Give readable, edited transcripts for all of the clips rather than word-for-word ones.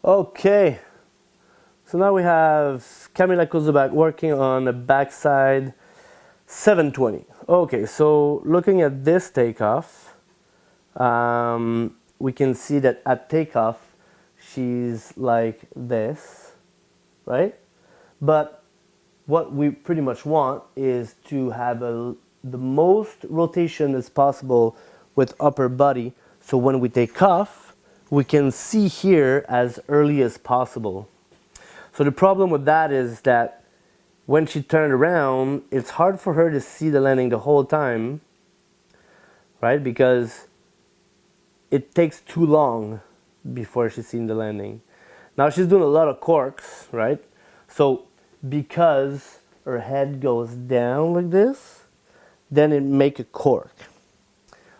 Okay, so now we have Camila Kozubak working on the backside 720. Okay, so looking at this takeoff, we can see that at takeoff she's like this, right? But what we pretty much want is to have the most rotation as possible with upper body, so when we take off we can see here as early as possible. So the problem with that is that when she turned around, it's hard for her to see the landing the whole time, right? Because it takes too long before she's seen the landing. Now she's doing a lot of corks, right? So because her head goes down like this, then it make a cork.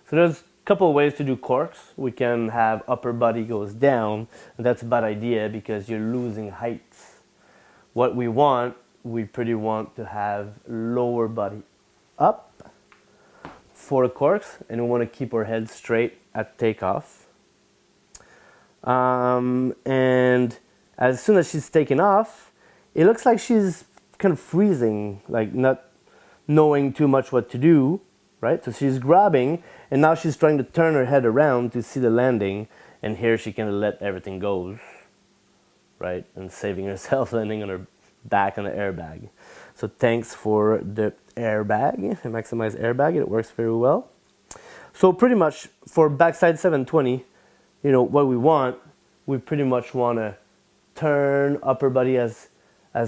So there's a couple of ways to do corks. We can have upper body goes down, and that's a bad idea because you're losing heights. What we want, we pretty want to have lower body up for the corks, and we want to keep our head straight at takeoff. And as soon as she's taken off, it looks like she's kind of freezing, like not knowing too much what to do, right? So she's grabbing, and now she's trying to turn her head around to see the landing, and here she can let everything go, right? And saving herself landing on her back on the airbag. So thanks for the airbag, the Maximise airbag, it works very well. So pretty much for backside 720, you know, what we pretty much want to turn upper body as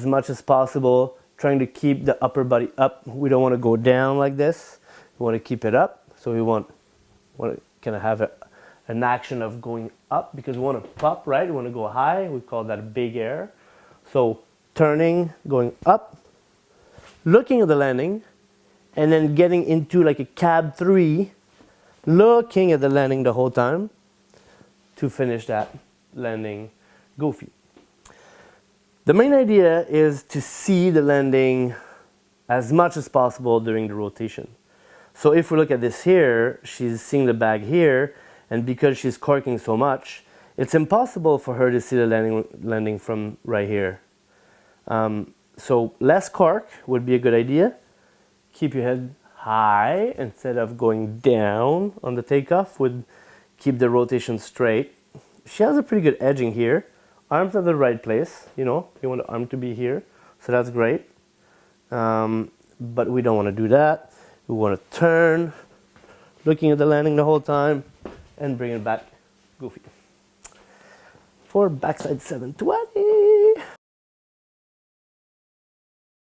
much as possible, trying to keep the upper body up. We don't want to go down like this. We want to keep it up. So we want to kind of have an action of going up because we want to pop, right? We want to go high. We call that big air. So turning, going up, looking at the landing, and then getting into like a cab 3, looking at the landing the whole time to finish that landing goofy. The main idea is to see the landing as much as possible during the rotation. So if we look at this here, she's seeing the bag here, and because she's corking so much, it's impossible for her to see the landing from right here. So less cork would be a good idea. Keep your head high instead of going down on the takeoff. Would keep the rotation straight. She has a pretty good edging here. Arms at the right place, you know, you want the arm to be here, so that's great. But we don't want to do that. We want to turn, looking at the landing the whole time, and bring it back goofy. For backside 720.